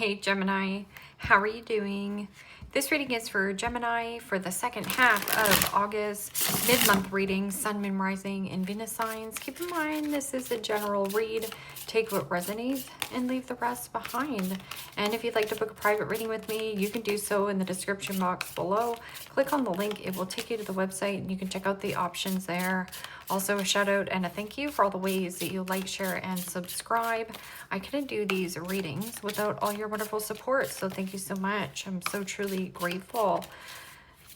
Hey Gemini, how are you doing? This reading is for Gemini for the second half of August, mid-month reading, Sun, Moon, Rising, and Venus signs. Keep in mind this is a general read. Take what resonates and leave the rest behind. And if you'd like to book a private reading with me, you can do so in the description box below. Click on the link, it will take you to the website and you can check out the options there. Also a shout out and a thank you for all the ways that you like, share, and subscribe. I couldn't do these readings without all your wonderful support, so thank you so much. I'm so truly grateful.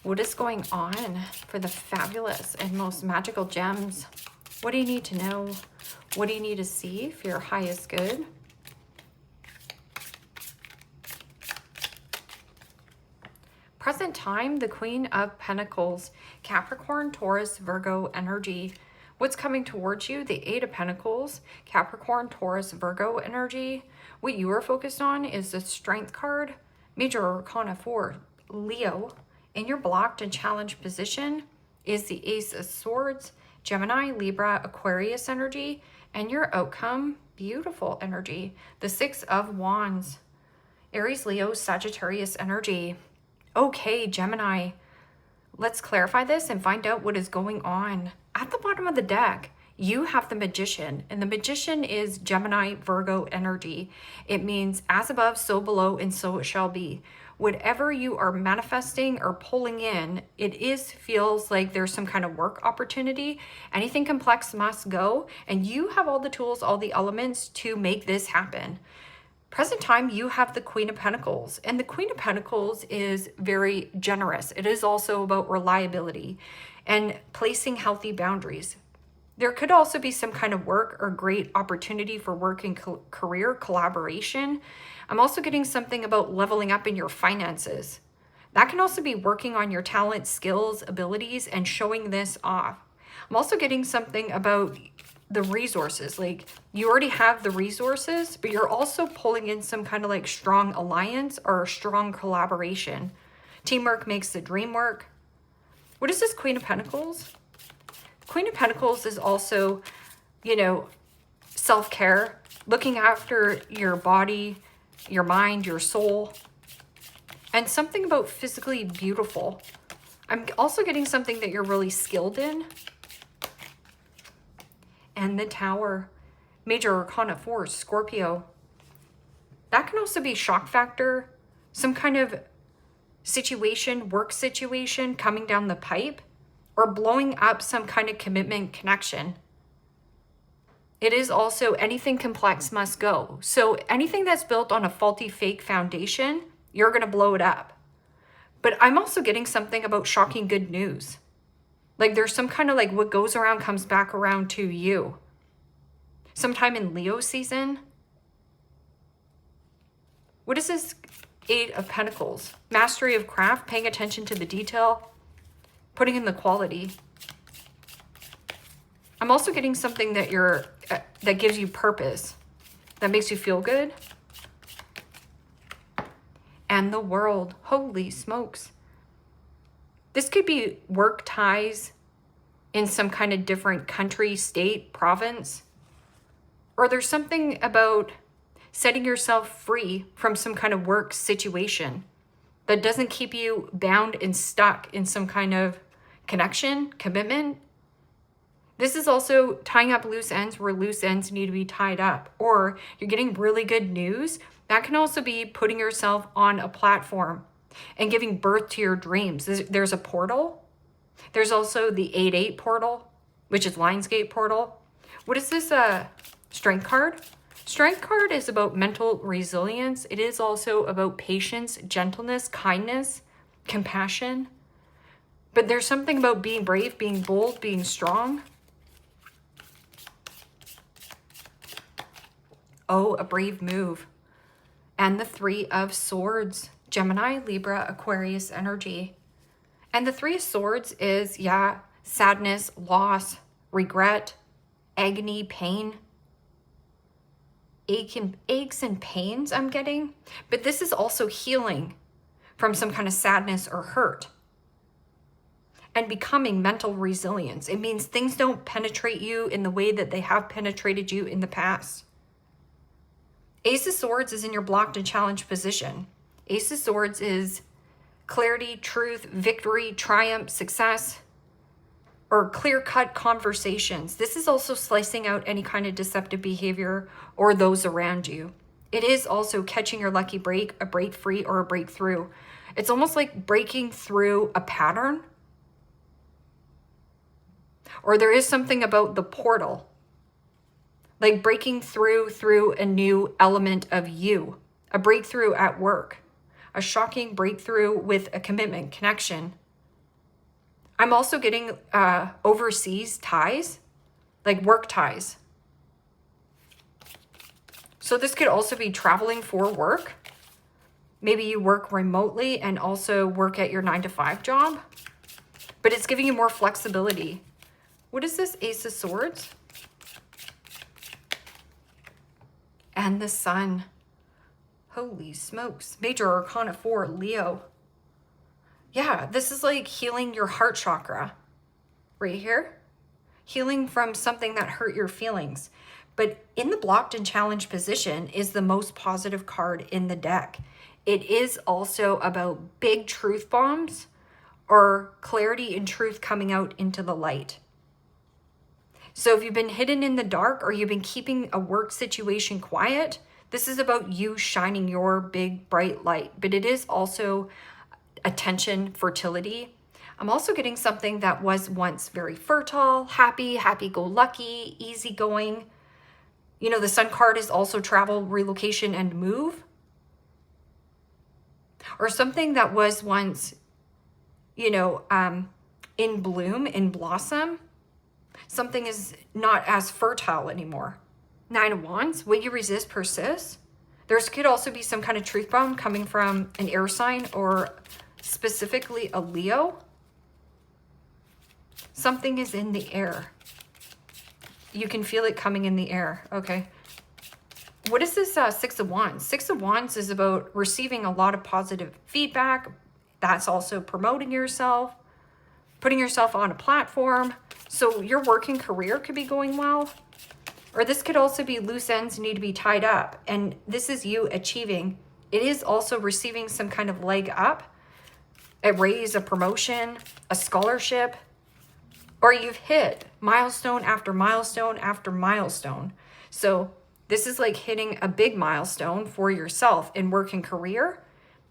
What is going on for the fabulous and most magical gems? What do you need to know? What do you need to see for your highest good? Present time, the Queen of Pentacles, Capricorn, Taurus, Virgo energy. What's coming towards you? The Eight of Pentacles, Capricorn, Taurus, Virgo energy. What you are focused on is the Strength card, Major Arcana 4, Leo. In your blocked and challenged position is the Ace of Swords, Gemini, Libra, Aquarius energy. And your outcome, beautiful energy, the Six of Wands, Aries, Leo, Sagittarius energy. Okay, Gemini, let's clarify this and find out what is going on. At the bottom of the deck, you have the Magician, and the Magician is Gemini, Virgo energy. It means as above, so below, and so it shall be. Whatever you are manifesting or pulling in, it feels like there's some kind of work opportunity. Anything complex must go, and you have all the tools, all the elements to make this happen. Present time, you have the Queen of Pentacles, and the Queen of Pentacles is very generous. It is also about reliability and placing healthy boundaries. There could also be some kind of work or great opportunity for work and career collaboration. I'm also getting something about leveling up in your finances. That can also be working on your talent, skills, abilities, and showing this off. I'm also getting something about the resources, like you already have the resources, but you're also pulling in some kind of like strong alliance or strong collaboration. Teamwork makes the dream work. What is this Queen of Pentacles? Queen of Pentacles is also, self-care, looking after your body, your mind, your soul, and something about physically beautiful. I'm also getting something that you're really skilled in. And the Tower, Major Arcana 4, Scorpio. That can also be shock factor, some kind of situation, work situation coming down the pipe, or blowing up some kind of commitment connection. It is also anything complex must go. So anything that's built on a faulty, fake foundation, you're going to blow it up. But I'm also getting something about shocking good news. Like there's some kind of like what goes around comes back around to you. Sometime in Leo season. What is this Eight of Pentacles? Mastery of craft, paying attention to the detail, putting in the quality. I'm also getting something that that gives you purpose, that makes you feel good. And the World. Holy smokes. This could be work ties in some kind of different country, state, province. Or there's something about setting yourself free from some kind of work situation that doesn't keep you bound and stuck in some kind of connection, commitment. This is also tying up loose ends where loose ends need to be tied up. Or you're getting really good news. That can also be putting yourself on a platform and giving birth to your dreams. There's a portal. There's also the 8-8 portal, which is Lionsgate portal. What is this Strength card? Strength card is about mental resilience. It is also about patience, gentleness, kindness, compassion. But there's something about being brave, being bold, being strong. Oh, a brave move. And the Three of Swords. Gemini, Libra, Aquarius energy. And the Three of Swords is, sadness, loss, regret, agony, pain. Aches and pains I'm getting. But this is also healing from some kind of sadness or hurt. And becoming mental resilience. It means things don't penetrate you in the way that they have penetrated you in the past. Ace of Swords is in your blocked and challenged position. Ace of Swords is clarity, truth, victory, triumph, success, or clear-cut conversations. This is also slicing out any kind of deceptive behavior or those around you. It is also catching your lucky break, a break free, or a breakthrough. It's almost like breaking through a pattern. Or there is something about the portal. Like breaking through a new element of you. A breakthrough at work. A shocking breakthrough with a commitment, connection. I'm also getting overseas ties, like work ties. So this could also be traveling for work. Maybe you work remotely and also work at your 9-to-5 job, but it's giving you more flexibility. What is this Ace of Swords? And the Sun. Holy smokes. Major Arcana 4, Leo. Yeah, this is like healing your heart chakra right here. Healing from something that hurt your feelings. But in the blocked and challenged position is the most positive card in the deck. It is also about big truth bombs or clarity and truth coming out into the light. So if you've been hidden in the dark or you've been keeping a work situation quiet, this is about you shining your big bright light. But it is also attention, fertility. I'm also getting something that was once very fertile, happy, happy-go-lucky, easygoing. You know, the Sun card is also travel, relocation, and move. Or something that was once, you know, in bloom, in blossom. Something is not as fertile anymore. 9 of Wands, what you resist persists. There could also be some kind of truth bomb coming from an air sign or specifically a Leo. Something is in the air. You can feel it coming in the air. Okay. What is this 6 of Wands? 6 of Wands is about receiving a lot of positive feedback. That's also promoting yourself, putting yourself on a platform. So your working career could be going well. Or this could also be loose ends need to be tied up. And this is you achieving. It is also receiving some kind of leg up, a raise, a promotion, a scholarship, or you've hit milestone after milestone after milestone. So this is like hitting a big milestone for yourself in work and career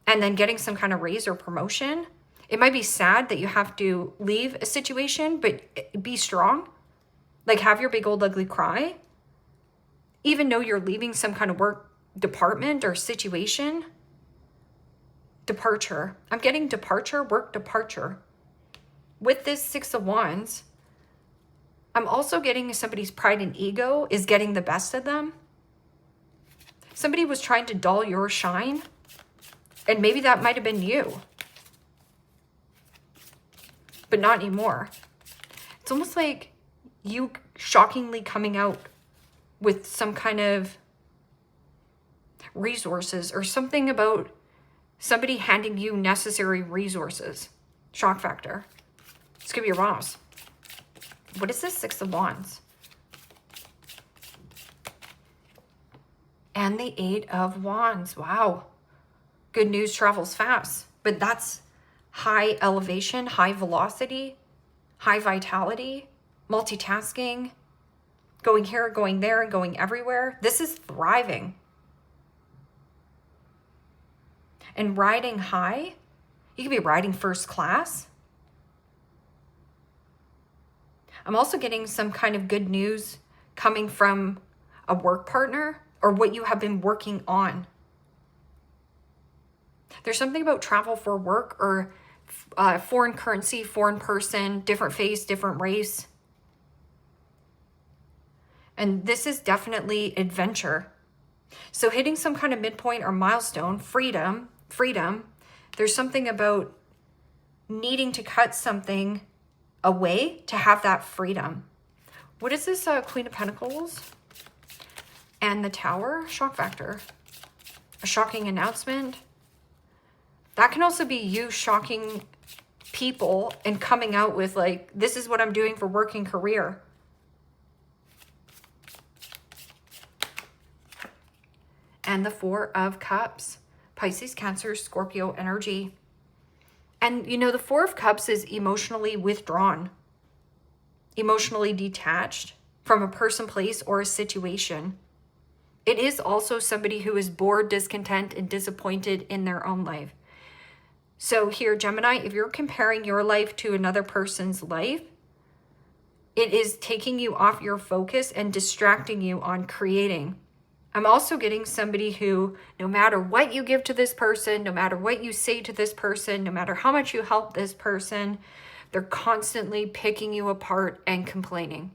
and then getting some kind of raise or promotion. It might be sad that you have to leave a situation, but be strong. Like have your big old ugly cry. Even though you're leaving some kind of work department or situation. Departure. I'm getting departure, work departure. With this 6 of Wands, I'm also getting somebody's pride and ego is getting the best of them. Somebody was trying to dull your shine, and maybe that might have been you, but not anymore. It's almost like you shockingly coming out with some kind of resources or something about somebody handing you necessary resources. Shock factor. This could be your boss. What is this 6 of Wands? And the 8 of Wands. Wow. Good news travels fast. But that's high elevation, high velocity, high vitality, multitasking, going here, going there, and going everywhere. This is thriving. And riding high, you could be riding first class. I'm also getting some kind of good news coming from a work partner or what you have been working on. There's something about travel for work or foreign currency, foreign person, different face, different race. And this is definitely adventure. So hitting some kind of midpoint or milestone, freedom. There's something about needing to cut something away to have that freedom. What is this Queen of Pentacles? And the Tower, shock factor. A shocking announcement. That can also be you shocking people and coming out with like, this is what I'm doing for work and career. and the Four of Cups, Pisces, Cancer, Scorpio energy. And you know, the Four of Cups is emotionally withdrawn, emotionally detached from a person, place, or a situation. It is also somebody who is bored, discontent, and disappointed in their own life. So here, Gemini, if you're comparing your life to another person's life, it is taking you off your focus and distracting you on creating. I'm also getting somebody who, no matter what you give to this person, no matter what you say to this person, no matter how much you help this person, they're constantly picking you apart and complaining.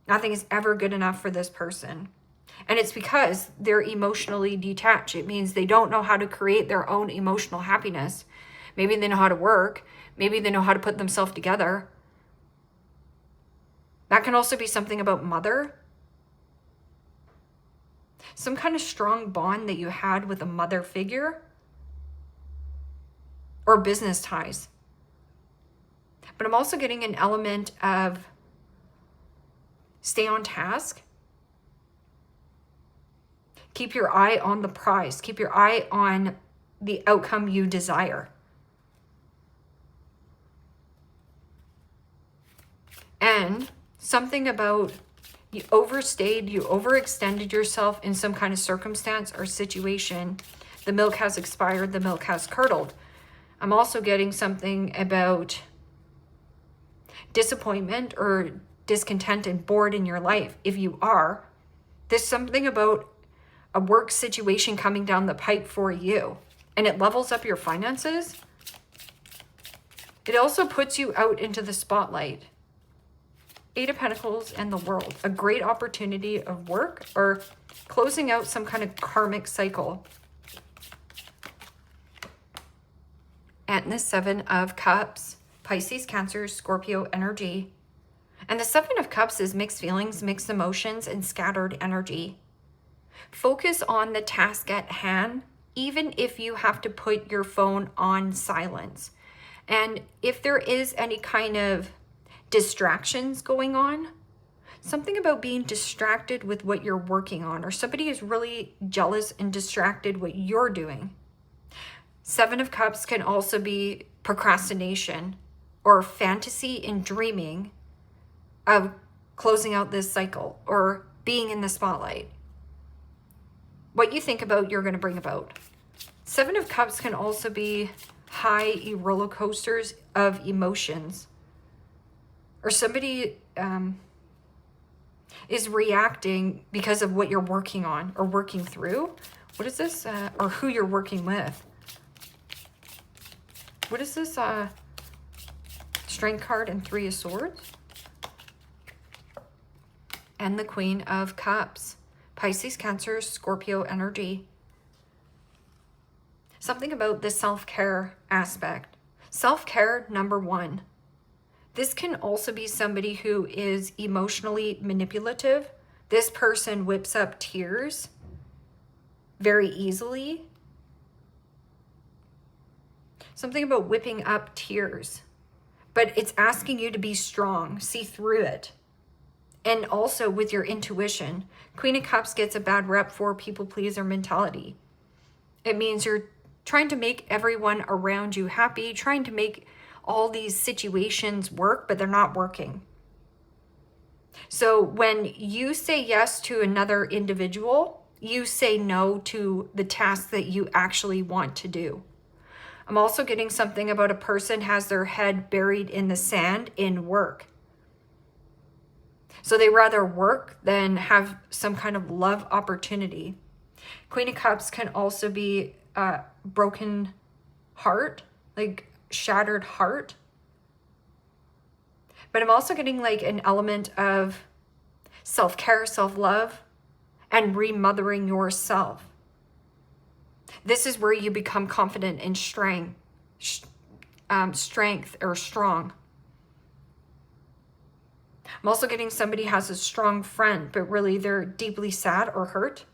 Nothing is ever good enough for this person. And it's because they're emotionally detached. It means they don't know how to create their own emotional happiness. Maybe they know how to work. Maybe they know how to put themselves together. That can also be something about mother. Some kind of strong bond that you had with a mother figure. Or business ties. But I'm also getting an element of stay on task. Keep your eye on the prize. Keep your eye on the outcome you desire. And something about you overstayed, you overextended yourself in some kind of circumstance or situation. The milk has expired, the milk has curdled. I'm also getting something about disappointment or discontent and bored in your life. If you are, there's something about a work situation coming down the pipe for you, and it levels up your finances. It also puts you out into the spotlight. Eight of Pentacles and the World, a great opportunity of work or closing out some kind of karmic cycle. And the Seven of Cups, Pisces, Cancer, Scorpio energy. And the Seven of Cups is mixed feelings, mixed emotions, and scattered energy. Focus on the task at hand, even if you have to put your phone on silence. And if there is any kind of distractions going on, something about being distracted with what you're working on, or somebody is really jealous and distracted what you're doing. Seven of Cups can also be procrastination or fantasy and dreaming of closing out this cycle or being in the spotlight. What you think about, you're going to bring about. Seven of Cups can also be high roller coasters of emotions. Or somebody is reacting because of what you're working on or working through. What is this? Or who you're working with. What is this? Strength card and Three of Swords. And the Queen of Cups. Pisces, Cancer, Scorpio energy. Something about the self-care aspect. Self-care, number one. This can also be somebody who is emotionally manipulative. This person whips up tears very easily. Something about whipping up tears. But it's asking you to be strong, see through it. And also with your intuition. Queen of Cups gets a bad rep for people pleaser mentality. It means you're trying to make everyone around you happy, trying to make all these situations work, but they're not working. So when you say yes to another individual, you say no to the task that you actually want to do. I'm also getting something about a person has their head buried in the sand in work. So they rather work than have some kind of love opportunity. Queen of Cups can also be a broken heart, like shattered heart. But I'm also getting like an element of self-care, self-love, and remothering yourself. This is where you become confident and strength or strong. I'm also getting somebody has a strong friend, but really they're deeply sad or hurt.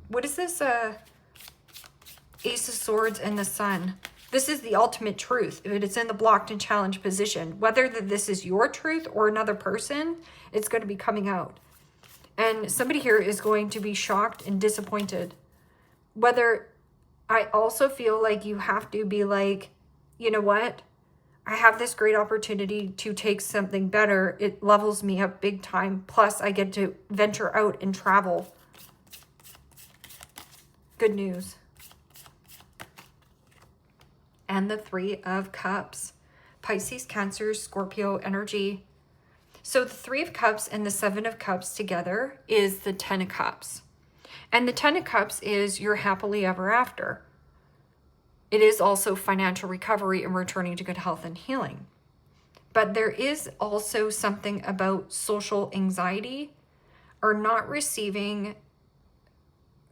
What is this? Ace of Swords and the Sun. This is the ultimate truth. If it's in the blocked and challenged position, whether this is your truth or another person, it's going to be coming out. And somebody here is going to be shocked and disappointed. Whether, I also feel like you have to be like, you know what? I have this great opportunity to take something better. It levels me up big time. Plus, I get to venture out and travel. Good news. And the Three of Cups. Pisces, Cancer, Scorpio energy. So the Three of Cups and the Seven of Cups together is the Ten of Cups. And the Ten of Cups is your happily ever after. It is also financial recovery and returning to good health and healing. But there is also something about social anxiety or not receiving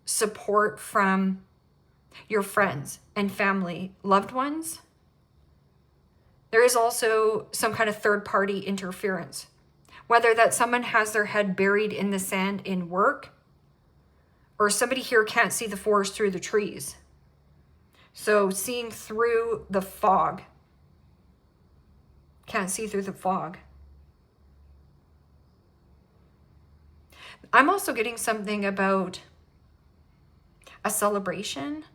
support from your friends and family, loved ones. There is also some kind of third-party interference. Whether that someone has their head buried in the sand in work, or somebody here can't see the forest through the trees. So seeing through the fog. Can't see through the fog. I'm also getting something about a celebration.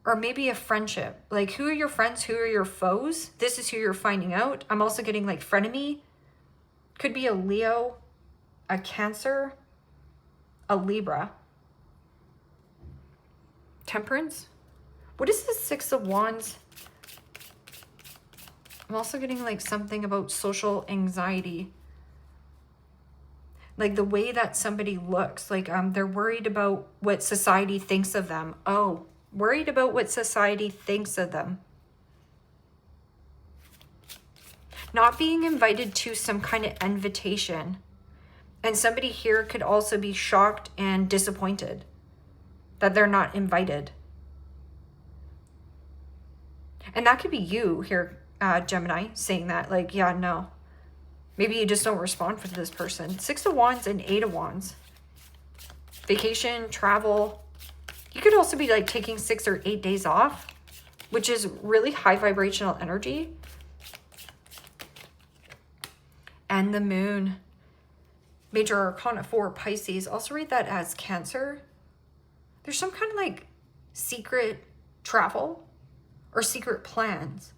Or maybe a friendship. Like, who are your friends? Who are your foes? This is who you're finding out. I'm also getting like frenemy. Could be a Leo, a Cancer, a Libra. Temperance. What is this Six of Wands? I'm also getting like something about social anxiety. Like the way that somebody looks. Like they're worried about what society thinks of them. Oh, worried about what society thinks of them. Not being invited to some kind of invitation. And somebody here could also be shocked and disappointed that they're not invited. And that could be you here, Gemini, saying that. Like, yeah, no. Maybe you just don't respond for this person. Six of Wands and Eight of Wands. Vacation, travel. You could also be like taking 6 or 8 days off, which is really high vibrational energy. And the Moon. Major Arcana 4, Pisces. Also read that as Cancer. There's some kind of like secret travel or secret plans.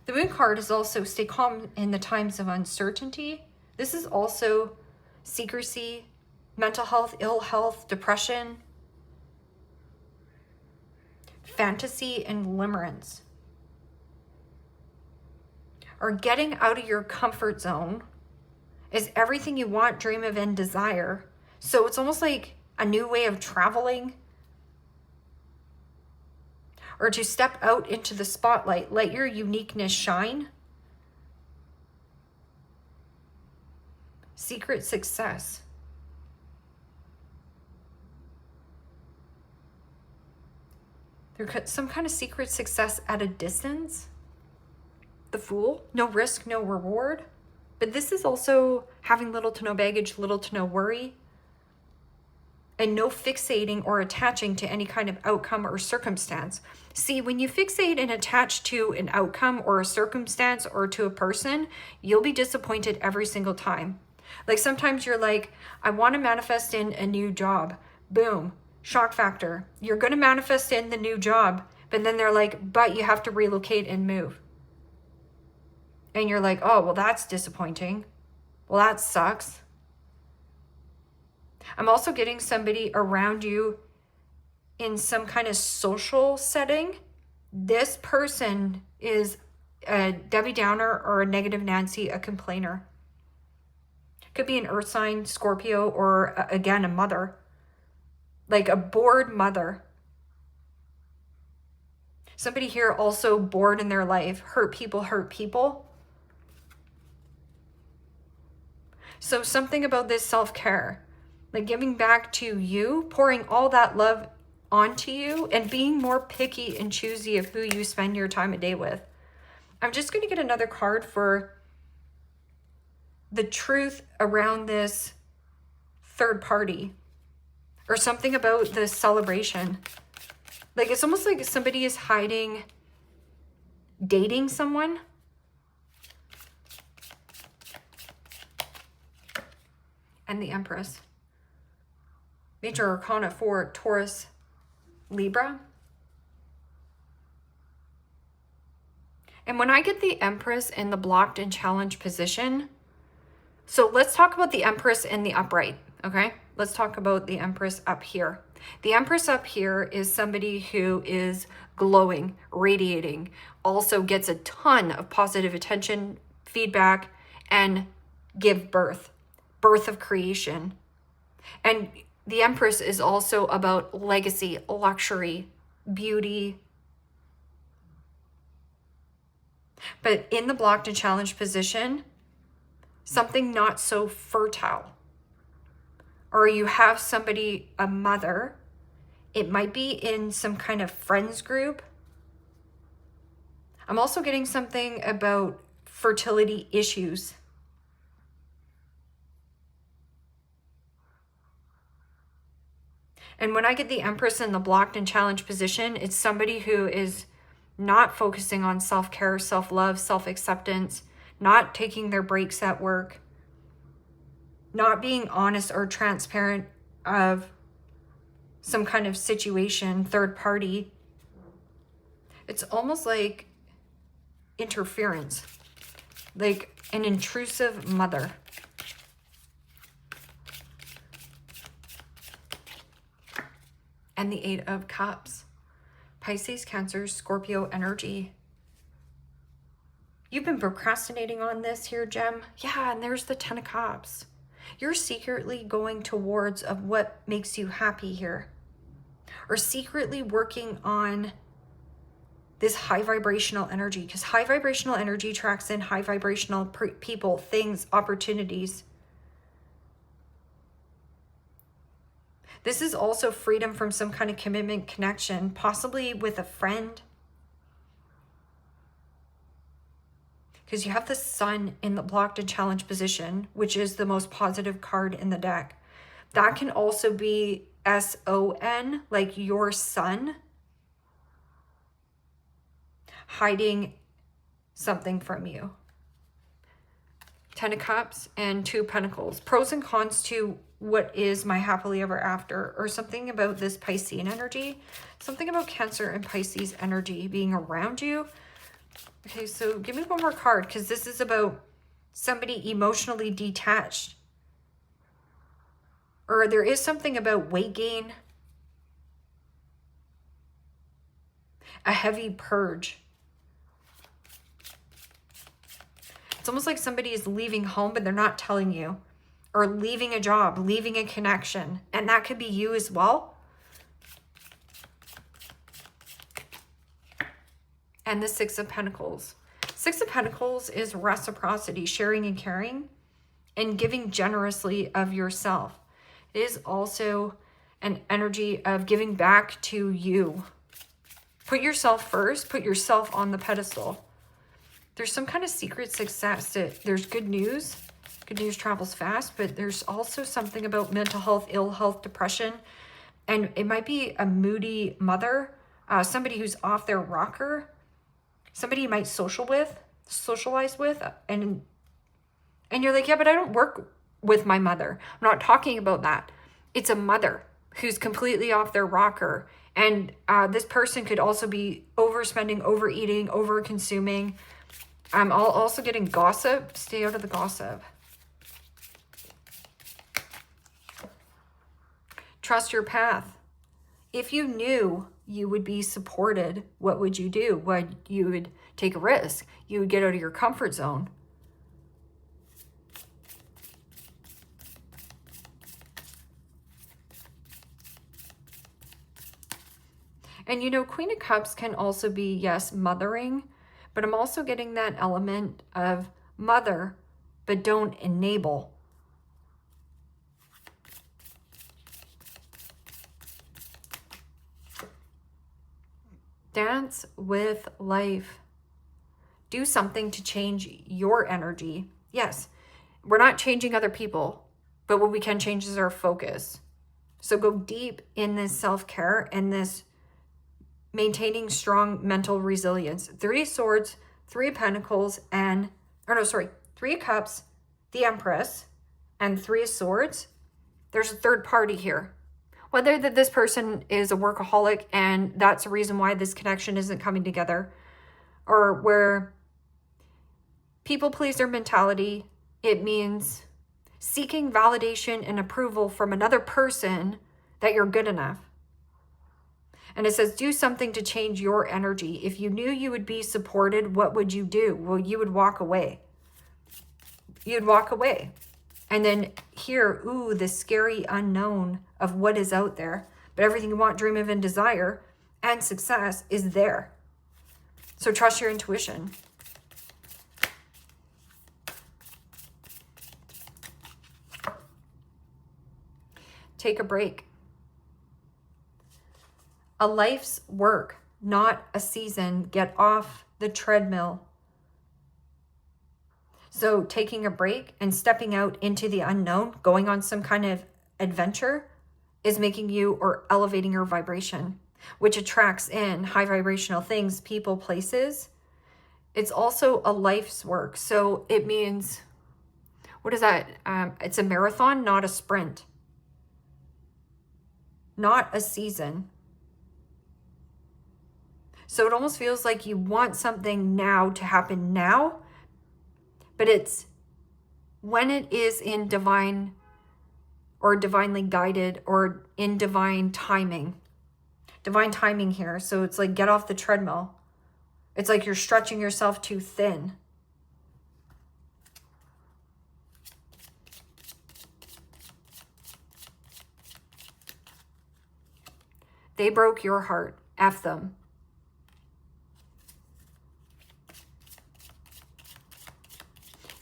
The Moon card is also stay calm in the times of uncertainty. This is also secrecy, mental health, ill health, depression, fantasy, and limerence. Or getting out of your comfort zone is everything you want, dream of, and desire. So it's almost like a new way of traveling. Or to step out into the spotlight, let your uniqueness shine. Secret success. There's some kind of secret success at a distance. The Fool, no risk, no reward. But this is also having little to no baggage, little to no worry. And no fixating or attaching to any kind of outcome or circumstance. See, when you fixate and attach to an outcome or a circumstance or to a person, you'll be disappointed every single time. Like sometimes you're like, I want to manifest in a new job. Boom, shock factor. You're going to manifest in the new job. But then they're like, but you have to relocate and move. And you're like, oh, well, that's disappointing. Well, that sucks. I'm also getting somebody around you in some kind of social setting. This person is a Debbie Downer or a negative Nancy, a complainer. Could be an earth sign, Scorpio, or again, a mother. Like a bored mother. Somebody here also bored in their life. Hurt people, hurt people. So something about this self-care. Like giving back to you, pouring all that love onto you, and being more picky and choosy of who you spend your time of day with. I'm just going to get another card for the truth around this third party. Or something about this celebration. Like it's almost like somebody is hiding, dating someone. and the Empress. Major Arcana for Taurus, Libra. And when I get the Empress in the blocked and challenged position, so let's talk about the Empress in the upright, okay? Let's talk about the Empress up here. The Empress up here is somebody who is glowing, radiating, also gets a ton of positive attention, feedback, and give birth of creation. And the Empress is also about legacy, luxury, beauty. But in the blocked and challenged position, something not so fertile. Or you have somebody, a mother, it might be in some kind of friends group. I'm also getting something about fertility issues. And when I get the Empress in the blocked and challenged position, it's somebody who is not focusing on self-care, self-love, self-acceptance, not taking their breaks at work, not being honest or transparent of some kind of situation, third party. It's almost like interference, like an intrusive mother. And the Eight of Cups. Pisces, Cancer, Scorpio energy. You've been procrastinating on this here, Gem. Yeah, and there's the Ten of Cups. You're secretly going towards of what makes you happy here. Or secretly working on this high vibrational energy. Because high vibrational energy attracts in high vibrational people, things, opportunities. This is also freedom from some kind of commitment, connection, possibly with a friend. Because you have the Sun in the blocked and challenged position, which is the most positive card in the deck. That can also be S-O-N, like your sun, hiding something from you. Ten of Cups and Two of Pentacles. Pros and cons to what is my happily ever after, or something about this Piscean energy, something about Cancer and Pisces energy being around you. Okay, so give me one more card, because this is about somebody emotionally detached. Or there is something about weight gain, a heavy purge. It's almost like somebody is leaving home, but they're not telling you. Or leaving a job, leaving a connection. And that could be you as well. And the Six of Pentacles. Six of Pentacles is reciprocity, sharing and caring, and giving generously of yourself. It is also an energy of giving back to you. Put yourself first, put yourself on the pedestal. There's some kind of secret success. There's good news. Good news travels fast, but there's also something about mental health, ill health, depression. And it might be a moody mother, somebody who's off their rocker, somebody you might socialize with, and you're like, yeah, but I don't work with my mother. I'm not talking about that. It's a mother who's completely off their rocker. And this person could also be overspending, overeating, over-consuming. I'm also getting gossip. Stay out of the gossip. Trust your path. If you knew you would be supported, what would you do? You would take a risk. You would get out of your comfort zone. And you know, Queen of Cups can also be, yes, mothering, but I'm also getting that element of mother, but don't enable. Dance with life. Do something to change your energy. Yes, we're not changing other people, but what we can change is our focus. So go deep in this self-care and this maintaining strong mental resilience. Three of Swords, Three of Pentacles, Three of Cups, the Empress, and Three of Swords, there's a third party here. Whether that this person is a workaholic and that's the reason why this connection isn't coming together, or where people pleaser mentality, it means seeking validation and approval from another person that you're good enough. And it says, do something to change your energy. If you knew you would be supported, what would you do? Well, you would walk away. You'd walk away. And then here, ooh, the scary unknown of what is out there. But everything you want, dream of, and desire and success is there. So trust your intuition. Take a break. A life's work, not a season. Get off the treadmill. So taking a break and stepping out into the unknown, going on some kind of adventure, is making you or elevating your vibration, which attracts in high vibrational things, people, places. It's also a life's work. So it means, what is that? It's a marathon, not a sprint. Not a season. So it almost feels like you want something now to happen now, but it's when it is in divine or divinely guided or in divine timing. Divine timing here. So it's like, get off the treadmill. It's like you're stretching yourself too thin. They broke your heart. F them.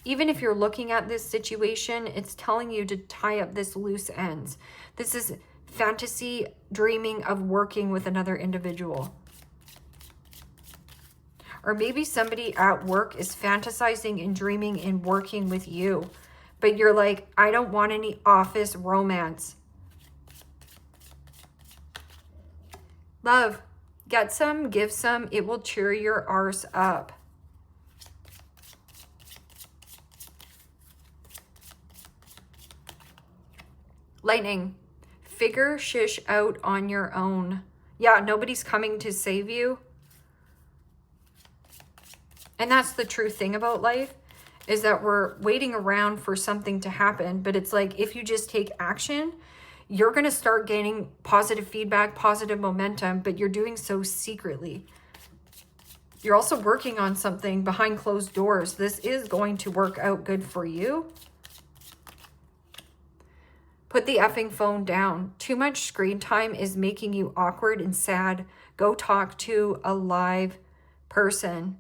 Even if you're looking at this situation, it's telling you to tie up this loose ends. This is fantasy, dreaming of working with another individual. Or maybe somebody at work is fantasizing and dreaming and working with you. But you're like, I don't want any office romance. Love, get some, give some. It will cheer your arse up. Lightning, figure shish out on your own. Yeah, nobody's coming to save you. And that's the true thing about life, is that we're waiting around for something to happen. But it's like, if you just take action, you're going to start gaining positive feedback, positive momentum, but you're doing so secretly. You're also working on something behind closed doors. This is going to work out good for you. Put the effing phone down. Too much screen time is making you awkward and sad. Go talk to a live person.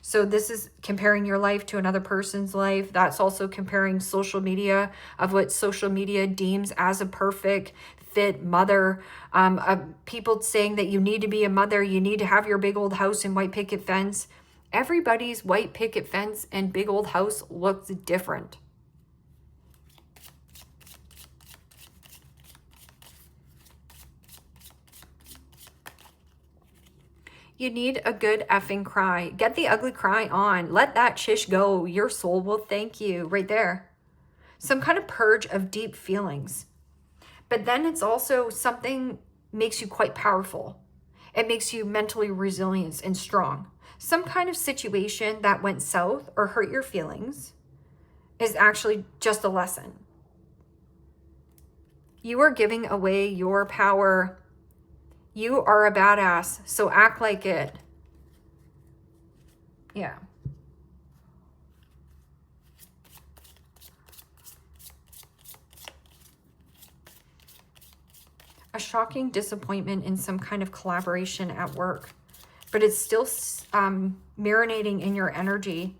So this is comparing your life to another person's life. That's also comparing social media, of what social media deems as a perfect fit mother. People saying that you need to be a mother, you need to have your big old house and white picket fence. Everybody's white picket fence and big old house looks different. You need a good effing cry. Get the ugly cry on. Let that shish go. Your soul will thank you. Right there. Some kind of purge of deep feelings. But then it's also something makes you quite powerful. It makes you mentally resilient and strong. Some kind of situation that went south or hurt your feelings is actually just a lesson. You are giving away your power. You are a badass, so act like it. Yeah. A shocking disappointment in some kind of collaboration at work, but it's still marinating in your energy,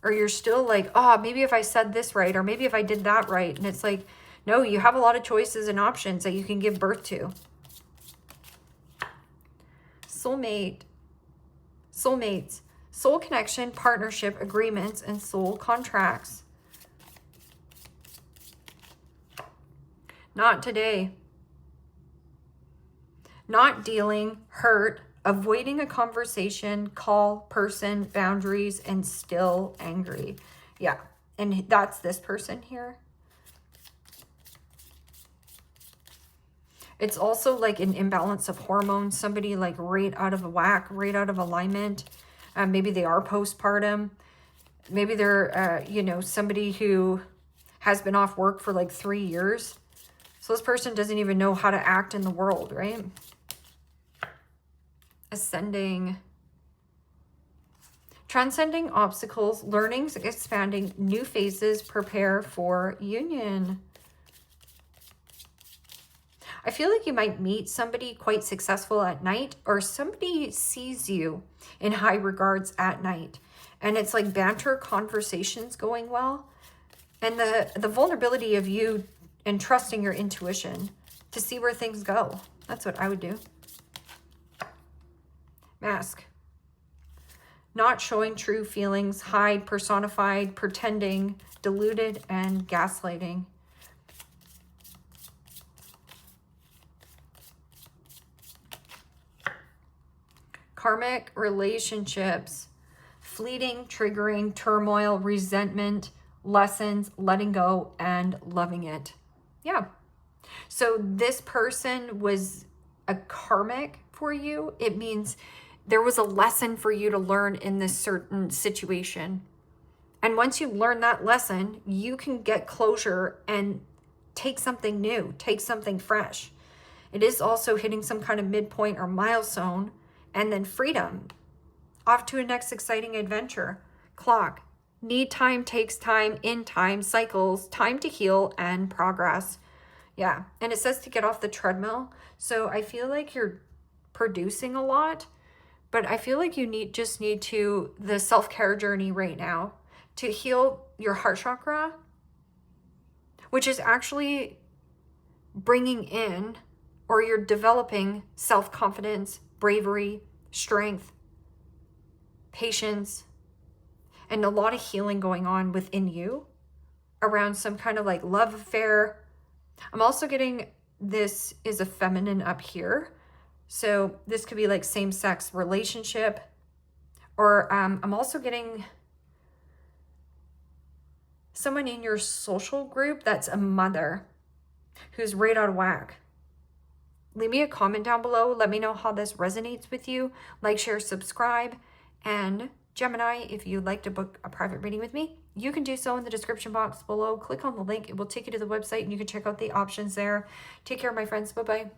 or you're still like, oh, maybe if I said this right, or maybe if I did that right. And it's like, no, you have a lot of choices and options that you can give birth to. Soulmate, soulmates, soul connection, partnership, agreements, and soul contracts. Not today. Not dealing, hurt, avoiding a conversation, call, person, boundaries, and still angry. Yeah, And that's this person here. It's also like an imbalance of hormones. Somebody like right out of whack, right out of alignment. Maybe they are postpartum. Maybe they're, you know, somebody who has been off work for like 3 years. So this person doesn't even know how to act in the world, right? Ascending. Transcending obstacles, learnings, expanding, new phases, prepare for union. I feel like you might meet somebody quite successful at night, or somebody sees you in high regards at night. And it's like banter conversations going well. And the vulnerability of you and trusting your intuition to see where things go. That's what I would do. Mask. Not showing true feelings, hide, personified, pretending, deluded, and gaslighting. Karmic relationships, fleeting, triggering, turmoil, resentment, lessons, letting go, and loving it. Yeah. So this person was a karmic for you. It means there was a lesson for you to learn in this certain situation. And once you learn that lesson, you can get closure and take something new, take something fresh. It is also hitting some kind of midpoint or milestone, and then freedom. Off to a next exciting adventure. Clock. Need time, takes time, in time, cycles, time to heal, and progress. Yeah, and it says to get off the treadmill. So I feel like you're producing a lot, but I feel like you just need to, the self-care journey right now, to heal your heart chakra, which is actually bringing in, or you're developing self-confidence, bravery, strength, patience, and a lot of healing going on within you around some kind of like love affair. I'm also getting this is a feminine up here. So this could be like same-sex relationship, or I'm also getting someone in your social group that's a mother who's right out of whack. Leave me a comment down below. Let me know how this resonates with you. Like, share, subscribe. And Gemini, if you'd like to book a private reading with me, you can do so in the description box below. Click on the link. It will take you to the website and you can check out the options there. Take care, my friends. Bye-bye.